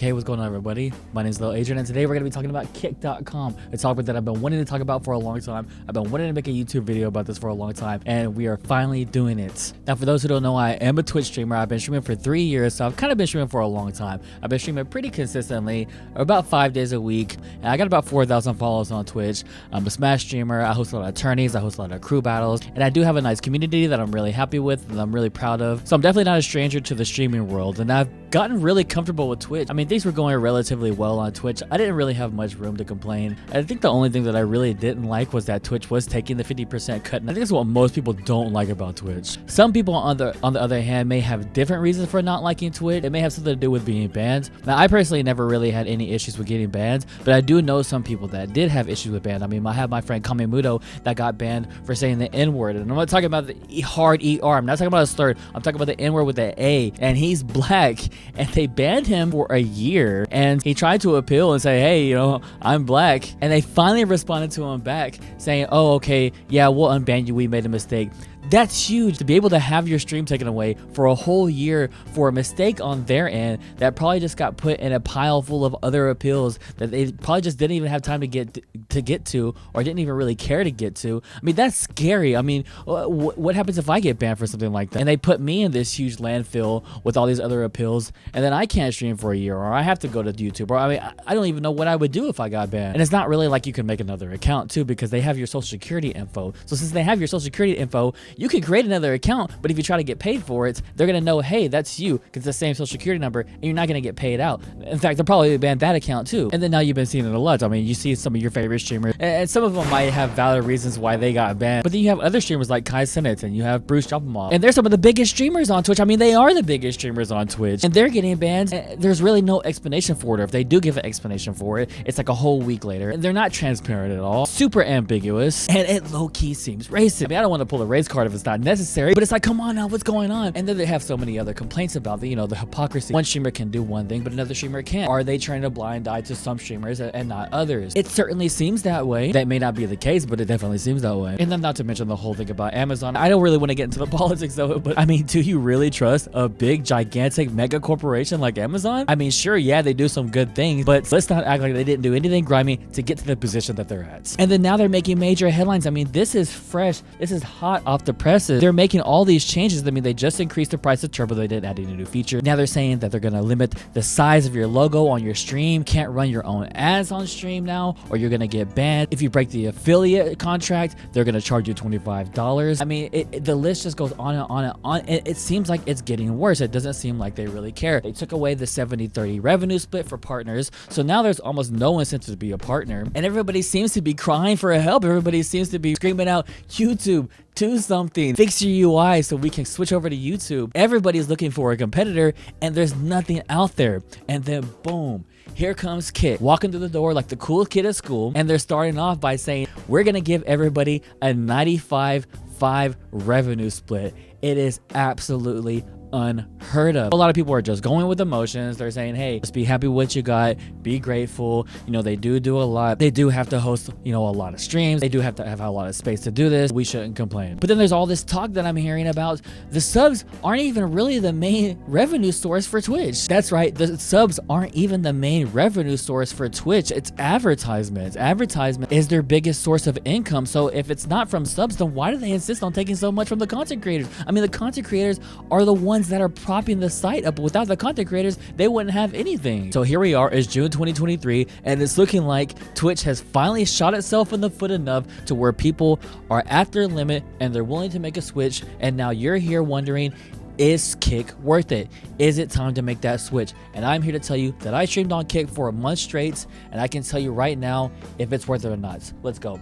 Hey, what's going on, everybody? My name is Lil Adrian, and today we're going to be talking about Kick.com, a topic that I've been wanting to talk about for a long time. I've been wanting to make a YouTube video about this for a long time, and we are finally doing it. Now, for those who don't know, I am a Twitch streamer. I've been streaming for 3 years, so I've kind of been streaming for a long time. I've been streaming pretty consistently, about 5 days a week, and I got about 4,000 followers on Twitch. I'm a Smash streamer. I host a lot of tourneys. I host a lot of crew battles, and I do have a nice community that I'm really happy with and I'm really proud of. So I'm definitely not a stranger to the streaming world, and I've gotten really comfortable with Twitch. I mean, things were going relatively well on Twitch. I didn't really have much room to complain. I think the only thing that I really didn't like was that Twitch was taking the 50% cut. And I think that's what most people don't like about Twitch. Some people on the other hand may have different reasons for not liking Twitch. It may have something to do with being banned. Now, I personally never really had any issues with getting banned, but I do know some people that did have issues with banned. I mean, I have my friend Kamemuto that got banned for saying the N-word. And I'm not talking about the hard ER. I'm not talking about a slur. I'm talking about the N-word with the A. And he's black, and they banned him for a year, and he tried to appeal and say, hey, you know, I'm black, and they finally responded to him back saying, oh, okay, yeah, we'll unban you, we made a mistake. That's huge to be able to have your stream taken away for a whole year for a mistake on their end that probably just got put in a pile full of other appeals that they probably just didn't even have time to get to or didn't even really care to get to. I mean, that's scary. I mean, what happens if I get banned for something like that? And they put me in this huge landfill with all these other appeals, and then I can't stream for a year, or I have to go to YouTube, or I mean, I don't even know what I would do if I got banned. And it's not really like you can make another account too, because they have your social security info. So since they have your social security info, you can create another account, but if you try to get paid for it, they're gonna know, hey, that's you, because it's the same social security number, and you're not gonna get paid out. In fact, they'll probably ban that account too. And then now you've been seeing it a lot. I mean, you see some of your favorite streamers, and some of them might have valid reasons why they got banned, but then you have other streamers like Kai Cenat, and you have Bruce Jumpamall, and they're some of the biggest streamers on Twitch. I mean, they are the biggest streamers on Twitch, and they're getting banned. There's really no explanation for it, or if they do give an explanation for it, it's like a whole week later, and they're not transparent at all, super ambiguous, and it low-key seems racist. I mean, I don't want to pull a race card if it's not necessary, but it's like, come on now, what's going on? And then they have so many other complaints about the, you know, the hypocrisy. One streamer can do one thing, but another streamer can't. Are they turning a blind eye to some streamers and not others? It certainly seems that way. That may not be the case, but it definitely seems that way. And then not to mention the whole thing about Amazon. I don't really want to get into the politics though, but I mean, do you really trust a big, gigantic mega corporation like Amazon? I mean, sure, yeah, they do some good things, but let's not act like they didn't do anything grimy to get to the position that they're at. And then now they're making major headlines. I mean, this is fresh. This is hot off the presses. They're making all these changes. I mean, they just increased the price of Turbo. They didn't add any new feature. Now they're saying that they're going to limit the size of your logo on your stream. Can't run your own ads on stream now, or you're going to get banned. If you break the affiliate contract, they're going to charge you $25. I mean, the list just goes on and on and on. It seems like it's getting worse. It doesn't seem like they really care. They took away the 70-30 revenue split for partners, so now there's almost no incentive to be a partner, and everybody seems to be crying for help. Everybody seems to be screaming out, YouTube, do something, fix your UI so we can switch over to YouTube. Everybody's looking for a competitor, and there's nothing out there. And then boom, here comes Kick walking through the door like the cool kid at school, and they're starting off by saying, we're gonna give everybody a 95-5 revenue split. It is absolutely unheard of. A lot of people are just going with emotions. They're saying, hey, just be happy with what you got, be grateful. You know, they do a lot. They do have to host, you know, a lot of streams. They do have to have a lot of space to do this. We shouldn't complain. But then there's all this talk that I'm hearing about the subs aren't even really the main revenue source for Twitch. That's right, the subs aren't even the main revenue source for Twitch. It's advertisements. Advertisement is their biggest source of income. So if it's not from subs, then why do they insist on taking so much from the content creators? I mean, the content creators are the ones that are propping the site up. Without the content creators, they wouldn't have anything. So here we are, it's June 2023, and it's looking like Twitch has finally shot itself in the foot enough to where people are at their limit and they're willing to make a switch. And now you're here wondering, is Kick worth it? Is it time to make that switch? And I'm here to tell you that I streamed on Kick for a month straight, and I can tell you right now if it's worth it or not. Let's go.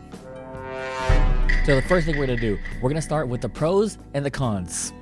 So the first thing we're gonna do, we're gonna start with the pros and the cons.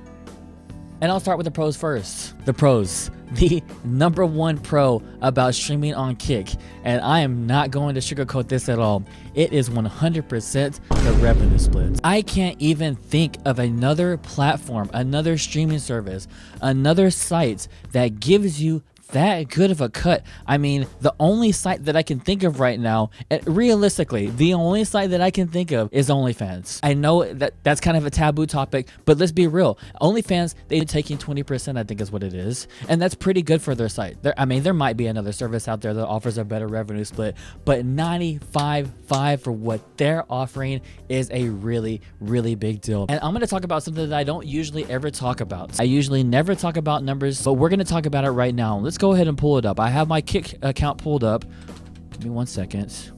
And I'll start with the pros first. The pros. The number one pro about streaming on Kick, and I am not going to sugarcoat this at all. It is 100% the revenue splits. I can't even think of another platform, another streaming service, another site that gives you that good of a cut. I mean, the only site that I can think of right now, realistically, the only site that I can think of is OnlyFans. I know that that's kind of a taboo topic, but let's be real. OnlyFans, they're taking 20%, I think is what it is. And that's pretty good for their site. I mean, there might be another service out there that offers a better revenue split, but 95.5 for what they're offering is a really, really big deal. And I'm going to talk about something that I don't usually ever talk about. I usually never talk about numbers, but we're going to talk about it right now. Let's go ahead and pull it up. I have my Kick account pulled up. Give me 1 second.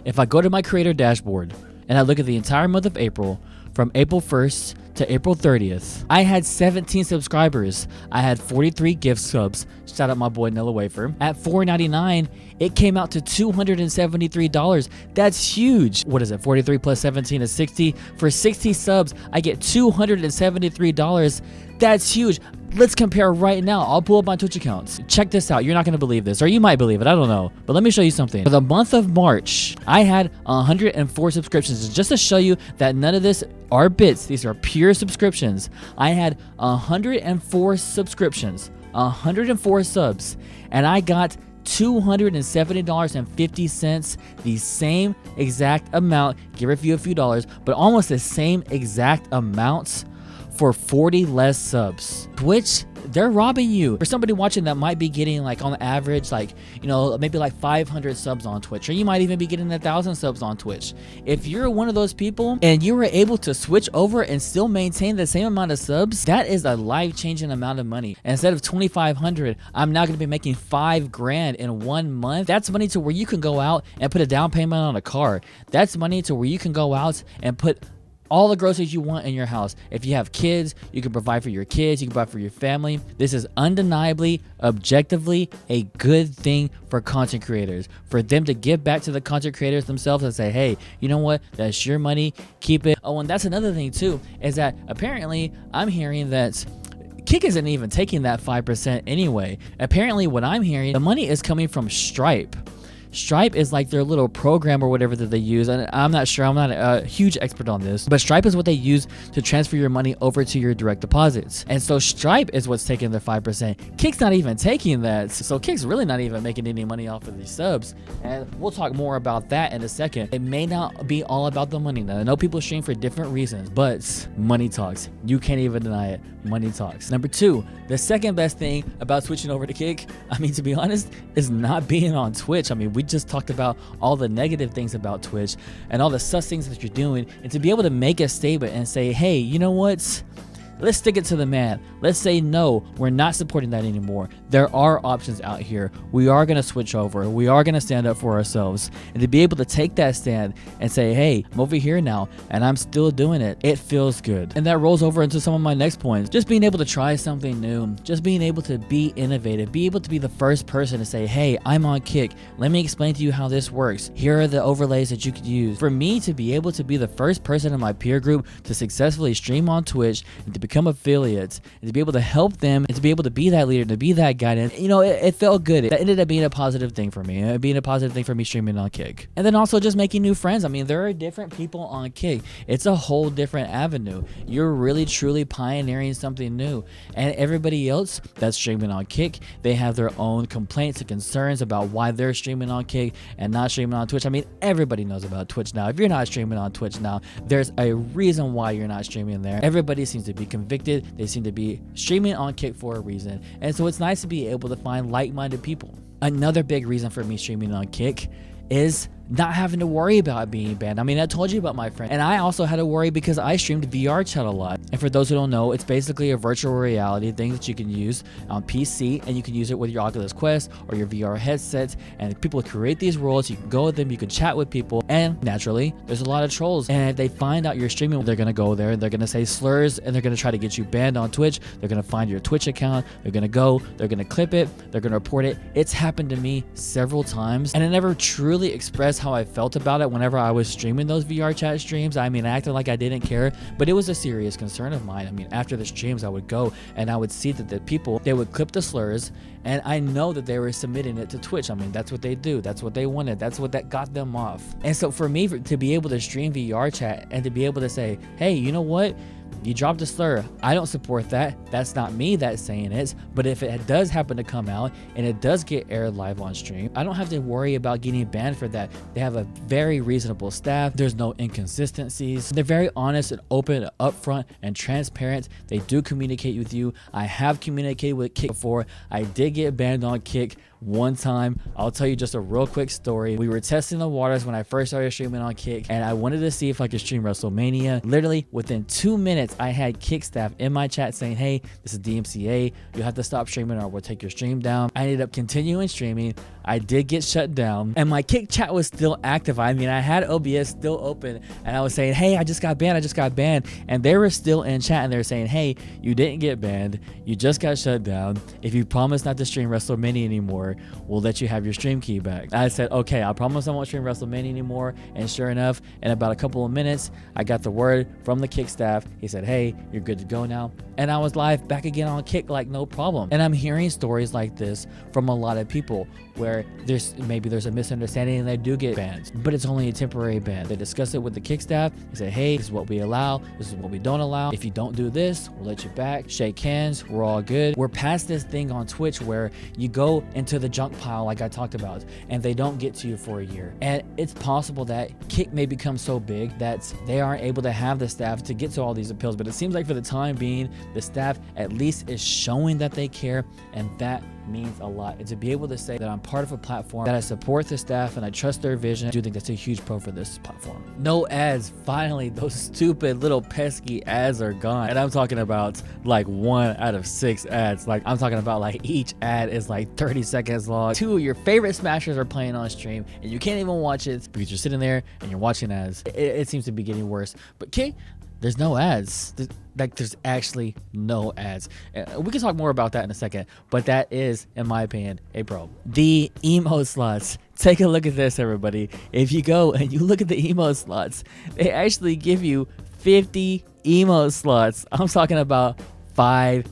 If I go to my creator dashboard and I look at the entire month of April, from April 1st to April 30th, I had 17 subscribers. I had 43 gift subs. Shout out my boy Nella Wafer. At $4.99, it came out to $273. That's huge. What is it? 43 plus 17 is 60. For 60 subs, I get $273. That's huge. Let's compare right now. I'll pull up my Twitch accounts. Check this out. You're not going to believe this, or you might believe it. I don't know. But let me show you something. For the month of March, I had 104 subscriptions. Just to show you that none of this are bits. These are pure subscriptions. I had 104 subscriptions, 104 subs, and I got $270.50, the same exact amount, give a few dollars, but almost the same exact amounts for 40 less subs. Twitch, they're robbing you. For somebody watching that might be getting like on average, like, you know, maybe like 500 subs on Twitch, or you might even be getting 1,000 subs on Twitch. If you're one of those people and you were able to switch over and still maintain the same amount of subs, that is a life-changing amount of money. And instead of 2,500, I'm now going to be making $5,000 in 1 month. That's money to where you can go out and put a down payment on a car. That's money to where you can go out and put all the groceries you want in your house. If you have kids, you can provide for your kids, you can provide for your family. This is undeniably, objectively a good thing for content creators, for them to give back to the content creators themselves and say, hey, you know what, that's your money, keep it. Oh, and that's another thing too, is that apparently I'm hearing that Kick isn't even taking that 5% anyway. Apparently what I'm hearing, the money is coming from Stripe. Stripe is like their little program or whatever that they use, and I'm not sure, I'm not a huge expert on this, but Stripe is what they use to transfer your money over to your direct deposits. And so Stripe is what's taking their 5%. Kick's not even taking that, so Kick's really not even making any money off of these subs, and we'll talk more about that in a second. It may not be all about the money. Now, I know people stream for different reasons, but money talks. You can't even deny it. Money talks. Number 2, the second best thing about switching over to Kick, I mean, to be honest, is not being on Twitch. I mean, we just talked about all the negative things about Twitch and all the sus things that you're doing, and to be able to make a statement and say, hey, you know what? Let's stick it to the man. Let's say, no, we're not supporting that anymore. There are options out here. We are going to switch over. We are going to stand up for ourselves. And to be able to take that stand and say, hey, I'm over here now and I'm still doing it, it feels good. And that rolls over into some of my next points. Just being able to try something new, just being able to be innovative, be able to be the first person to say, hey, I'm on Kick. Let me explain to you how this works. Here are the overlays that you could use. For me to be able to be the first person in my peer group to successfully stream on Twitch and to become affiliates and to be able to help them and to be able to be that leader, to be that guidance, you know, it felt good. That ended up being a positive thing for me, being a positive thing for me streaming on Kick. And then also just making new friends. I mean, there are different people on Kick. It's a whole different avenue. You're really truly pioneering something new, and everybody else that's streaming on Kick, they have their own complaints and concerns about why they're streaming on Kick and not streaming on Twitch. I mean, everybody knows about Twitch now. If you're not streaming on Twitch now, there's a reason why you're not streaming there. Everybody seems to be convicted. They seem to be streaming on Kick for a reason. And so it's nice to be able to find like-minded people. Another big reason for me streaming on Kick is not having to worry about being banned. I mean, I told you about my friend, and I also had to worry because I streamed VR chat a lot. And for those who don't know, it's basically a virtual reality thing that you can use on PC, and you can use it with your Oculus Quest or your VR headsets, and people create these worlds. You can go with them, you can chat with people, and naturally, there's a lot of trolls. And if they find out you're streaming, they're gonna go there and they're gonna say slurs, and they're gonna try to get you banned on Twitch. They're gonna find your Twitch account, they're gonna go, they're gonna clip it, they're gonna report it. It's happened to me several times, and I never truly expressed how I felt about it whenever I was streaming those VR chat streams. I mean, I acted like I didn't care, but it was a serious concern of mine. I mean, after the streams, I would go and I would see that the people, they would clip the slurs And I know that they were submitting it to Twitch. I mean, that's what they do. That's what they wanted. That's what that got them off. And so for me to be able to stream VR chat and to be able to say, hey, you know what? You dropped a slur. I don't support that. That's not me that's saying it. But if it does happen to come out and it does get aired live on stream, I don't have to worry about getting banned for that. They have a very reasonable staff. There's no inconsistencies. They're very honest and open, upfront, and transparent. They do communicate with you. I have communicated with Kick before. I did get banned on Kick one time. I'll tell you just a real quick story. We were testing the waters when I first started streaming on Kick, and I wanted to see if I could stream WrestleMania. Literally within 2 minutes, I had Kick staff in my chat saying, hey, this is DMCA. You have to stop streaming or we'll take your stream down. I ended up continuing streaming. I did get shut down, and my Kick chat was still active. I mean, I had OBS still open, and I was saying, hey, I just got banned, and they were still in chat, and they were saying, hey, you didn't get banned, you just got shut down. If you promise not to stream WrestleMania anymore, we'll let you have your stream key back. I said, okay, I promise I won't stream WrestleMania anymore. And sure enough, in about a couple of minutes, I got the word from the Kick staff. He said, hey, you're good to go now. And I was live back again on Kick like no problem. And I'm hearing stories like this from a lot of people where there's a misunderstanding and they do get banned, but it's only a temporary ban. They discuss it with the Kick staff. They say, hey, this is what we allow, this is what we don't allow. If you don't do this, we'll let you back. Shake hands, we're all good. We're past this thing on Twitch where you go into the junk pile like I talked about and they don't get to you for a year. And it's possible that Kick may become so big that they aren't able to have the staff to get to all these appeals, but it seems like for the time being, the staff at least is showing that they care, and that means a lot. And to be able to say that I'm part of a platform, that I support the staff and I trust their vision, I do think that's a huge pro for this platform. No ads. Finally, those stupid little pesky ads are gone. And I'm talking about like 1 out of 6 ads. Like I'm talking about like each ad is like 30 seconds long. 2 of your favorite smashers are playing on stream and you can't even watch it because you're sitting there and you're watching ads. It seems to be getting worse. But Kick, there's no ads. There's actually no ads. We can talk more about that in a second, but that is, in my opinion, a pro. The emote slots. Take a look at this, everybody. If you go and you look at the emote slots, they actually give you 50 emote slots. I'm talking about 50.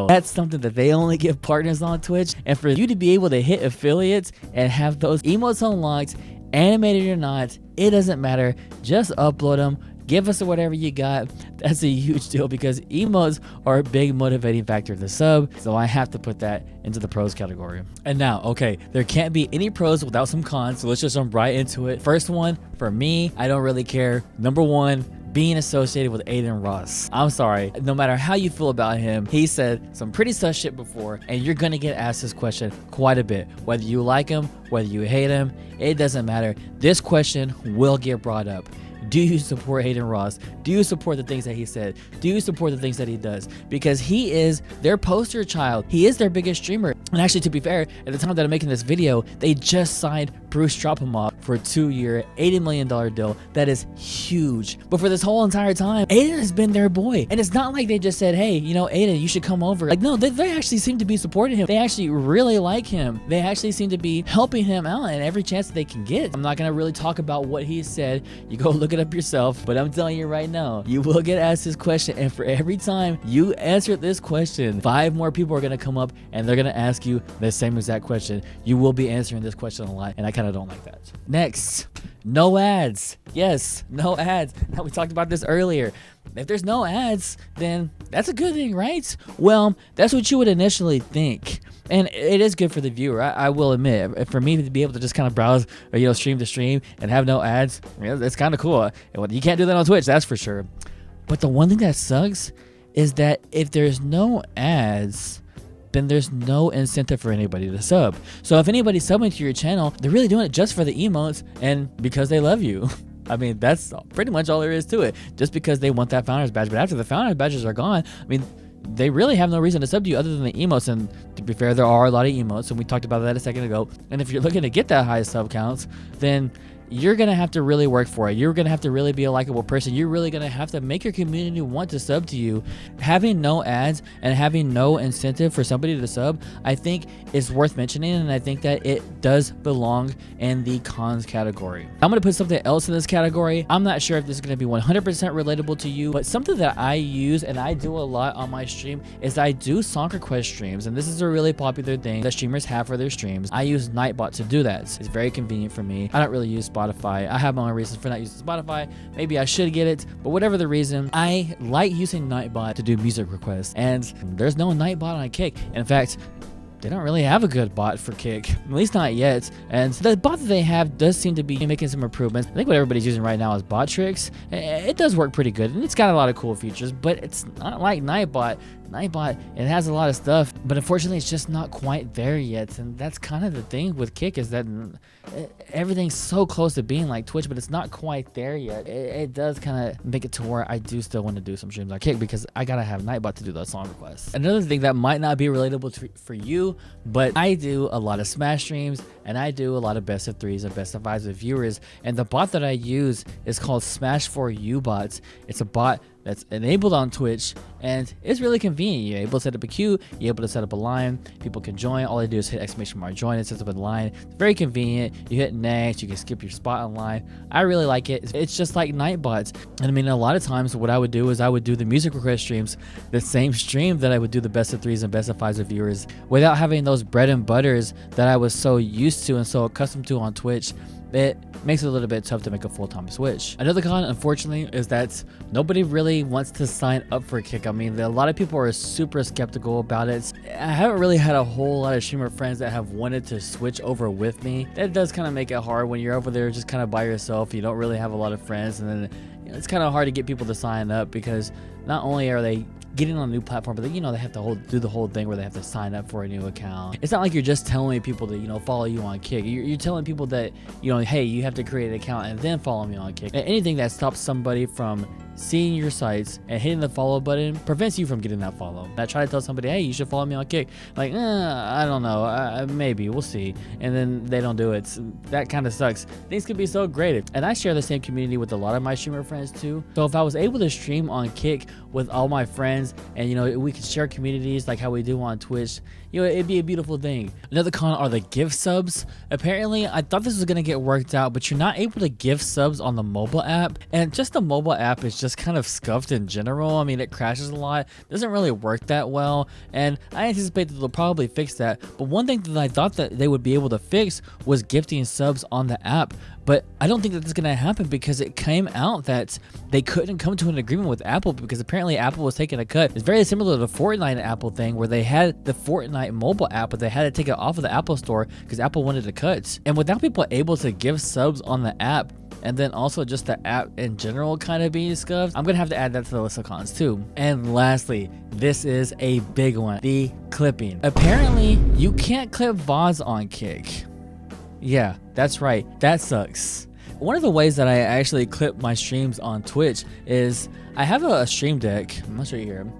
That's something that they only give partners on Twitch. And for you to be able to hit affiliates and have those emotes unlocked, animated or not, it doesn't matter. Just upload them. Give us whatever you got. That's a huge deal because emotes are a big motivating factor to sub. So I have to put that into the pros category. And now, okay, there can't be any pros without some cons. So let's just jump right into it. First one, for me, I don't really care. Number one, being associated with Adin Ross. I'm sorry, no matter how you feel about him, he said some pretty sus shit before, and you're gonna get asked this question quite a bit. Whether you like him, whether you hate him, it doesn't matter. This question will get brought up. Do you support Adin Ross? Do you support the things that he said? Do you support the things that he does? Because he is their poster child. He is their biggest streamer. And actually, to be fair, at the time that I'm making this video, they just signed Bruce Stropamov for a 2-year, $80 million deal. That is huge. But for this whole entire time, Adin has been their boy. And it's not like they just said, hey, you know, Adin, you should come over. Like, no, they actually seem to be supporting him. They actually really like him. They actually seem to be helping him out in every chance that they can get. I'm not going to really talk about what he said. You go look it up yourself. But I'm telling you right now, you will get asked this question. And for every time you answer this question, 5 more people are going to come up and they're going to ask you the same exact question. You will be answering this question a lot. And I kind of don't like that. Next, no ads. Yes, no ads. Now, we talked about this earlier. If there's no ads, then that's a good thing, right? Well, that's what you would initially think. And it is good for the viewer, I will admit. For me to be able to just kind of browse or, you know, stream to stream and have no ads, it's kind of cool. You can't do that on Twitch, that's for sure. But the one thing that sucks is that if there's no ads, then there's no incentive for anybody to sub. So if anybody's subbing to your channel, they're really doing it just for the emotes and because they love you. I mean, that's pretty much all there is to it. Just because they want that founder's badge. But after the founder's badges are gone, I mean, they really have no reason to sub to you other than the emotes. And to be fair, there are a lot of emotes, and we talked about that a second ago. And if you're looking to get that high sub counts, then you're gonna have to really work for it. You're gonna have to really be a likable person. You're really gonna have to make your community want to sub to you. Having no ads and having no incentive for somebody to sub, I think is worth mentioning, and I think that it does belong in the cons category. I'm gonna put something else in this category. I'm not sure if this is gonna be 100% relatable to you, but something that I use and I do a lot on my stream is I do song request streams, and this is a really popular thing that streamers have for their streams. I use Nightbot to do that. It's very convenient for me. I don't really use Spotify. I have my own reasons for not using Spotify. Maybe I should get it, but whatever the reason, I like using Nightbot to do music requests, and there's no Nightbot on Kick. In fact, they don't really have a good bot for Kick, at least not yet. And the bot that they have does seem to be making some improvements. I think what everybody's using right now is Botrix. It does work pretty good, and it's got a lot of cool features, but it's not like Nightbot. Nightbot, it has a lot of stuff, but unfortunately it's just not quite there yet. And that's kind of the thing with Kick, is that everything's so close to being like Twitch, but it's not quite there yet. It does kind of make it to where I do still want to do some streams on Kick, because I gotta have Nightbot to do those song requests. Another thing that might not be relatable for you, but I do a lot of Smash streams, and I do a lot of best of 3s and best of 5s with viewers, and the bot that I use is called Smash for You bots. It's a bot that's enabled on Twitch, and it's really convenient. You're able to set up a queue, you're able to set up a line, people can join. All I do is hit ! Join, it sets up a line. It's very convenient. You hit next, you can skip your spot online. I really like it. It's just like Nightbots. And I mean, a lot of times what I would do is I would do the music request streams, the same stream that I would do the best of 3s and best of 5s with viewers, without having those bread and butters that I was so used to and so accustomed to on Twitch. It makes it a little bit tough to make a full-time switch. Another con, unfortunately, is that nobody really wants to sign up for Kick. I mean, a lot of people are super skeptical about it. I haven't really had a whole lot of streamer friends that have wanted to switch over with me. That does kind of make it hard when you're over there just kind of by yourself. You don't really have a lot of friends, and then it's kind of hard to get people to sign up, because not only are they getting on a new platform, but they have to do the whole thing where they have to sign up for a new account. It's not like you're just telling people to follow you on Kick. You're telling people that hey, you have to create an account and then follow me on Kick. And anything that stops somebody from seeing your sites and hitting the follow button prevents you from getting that follow. I try to tell somebody, hey, you should follow me on Kick, like, I don't know, maybe we'll see, and then they don't do it. That kind of sucks. Things could be so great, and I share the same community with a lot of my streamer friends too. So if I was able to stream on Kick with all my friends, and we could share communities like how we do on Twitch, it'd be a beautiful thing. Another con are the gift subs. Apparently, I thought this was gonna get worked out, but you're not able to gift subs on the mobile app, and just the mobile app is just kind of scuffed in general. I mean, it crashes a lot, doesn't really work that well, and I anticipate that they'll probably fix that. But one thing that I thought that they would be able to fix was gifting subs on the app, but I don't think that that's gonna happen, because it came out that they couldn't come to an agreement with Apple, because apparently Apple was taking a cut. It's very similar to the Fortnite Apple thing, where they had the Fortnite mobile app, but they had to take it off of the Apple store because Apple wanted a cut. And without people able to give subs on the app, and then also just the app in general kind of being scuffed, I'm gonna have to add that to the list of cons too. And lastly, this is a big one, the clipping. Apparently, you can't clip VODs on Kick. Yeah, that's right, that sucks. One of the ways that I actually clip my streams on Twitch is I have a stream deck. I'm not sure you hear him.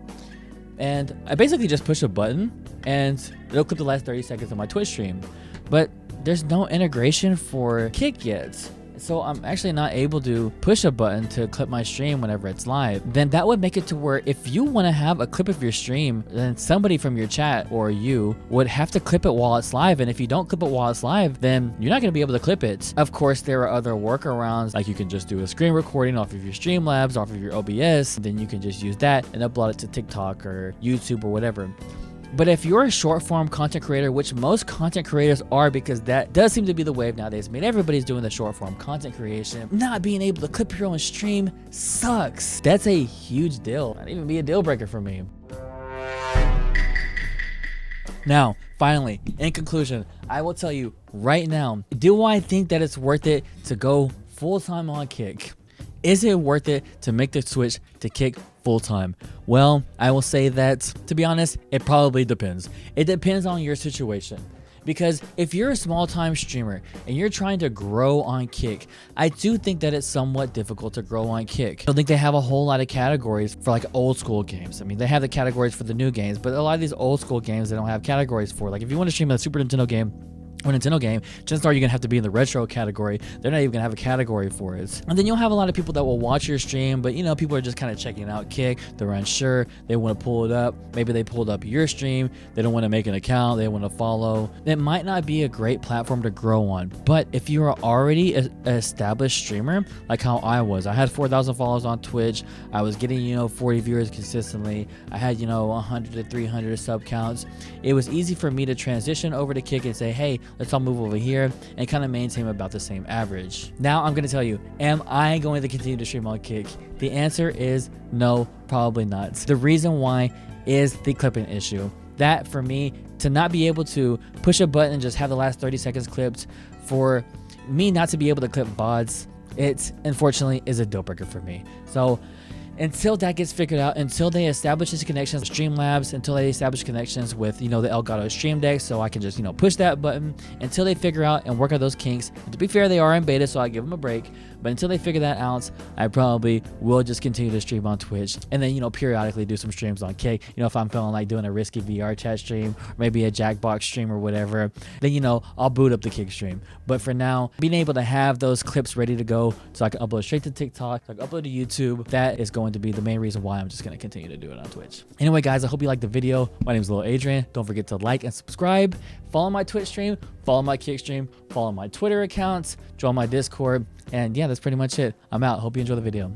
And I basically just push a button and it'll clip the last 30 seconds of my Twitch stream. But there's no integration for Kick yet. So I'm actually not able to push a button to clip my stream whenever it's live. Then that would make it to where if you want to have a clip of your stream, then somebody from your chat or you would have to clip it while it's live. And if you don't clip it while it's live, then you're not going to be able to clip it. Of course, there are other workarounds, like you can just do a screen recording off of your Streamlabs, off of your OBS. Then you can just use that and upload it to TikTok or YouTube or whatever. But if you're a short form content creator, which most content creators are, because that does seem to be the wave nowadays. I mean, everybody's doing the short form content creation. Not being able to clip your own stream sucks. That's a huge deal. Not even be a deal breaker for me. Now, finally, in conclusion, I will tell you right now, do I think that it's worth it to go full-time on Kick? Is it worth it to make the switch to Kick full-time? Well, I will say that, to be honest, it probably depends. It depends on your situation. Because if you're a small-time streamer and you're trying to grow on Kick, I do think that it's somewhat difficult to grow on Kick. I don't think they have a whole lot of categories for like old school games. I mean, they have the categories for the new games, but a lot of these old school games they don't have categories for. Like if you want to stream a Super Nintendo game, or Nintendo game, chances are you're gonna have to be in the retro category. They're not even gonna have a category for it. And then you'll have a lot of people that will watch your stream, but you know, people are just kind of checking out Kick. They're unsure. They want to pull it up. Maybe they pulled up your stream. They don't want to make an account. They want to follow. It might not be a great platform to grow on. But if you are already an established streamer, like how I was, I had 4,000 followers on Twitch. I was getting, you know, 40 viewers consistently. I had, you know, 100 to 300 sub counts. It was easy for me to transition over to Kick and say, hey, let's all move over here and kind of maintain about the same average. Now I'm going to tell you, am I going to continue to stream on Kick? The answer is no, probably not. The reason why is the clipping issue. That for me, to not be able to push a button and just have the last 30 seconds clipped, for me not to be able to clip VODs, it unfortunately is a deal breaker for me. So until that gets figured out, until they establish these connections with Streamlabs, until they establish connections with, you know, the Elgato Stream Deck, so I can just, you know, push that button, until they figure out and work out those kinks. And to be fair, they are in beta, so I give them a break. But until they figure that out, I probably will just continue to stream on Twitch, and then, you know, periodically do some streams on Kick. You know, if I'm feeling like doing a risky VR chat stream, or maybe a Jackbox stream or whatever, then, you know, I'll boot up the Kick stream. But for now, being able to have those clips ready to go so I can upload straight to TikTok, so I can upload to YouTube, that is going to be the main reason why I'm just going to continue to do it on Twitch. Anyway, guys, I hope you liked the video. My name is Lil Adrian. Don't forget to like and subscribe. Follow my Twitch stream, follow my Kick stream, follow my Twitter accounts, join my Discord. And yeah, that's pretty much it. I'm out. Hope you enjoy the video.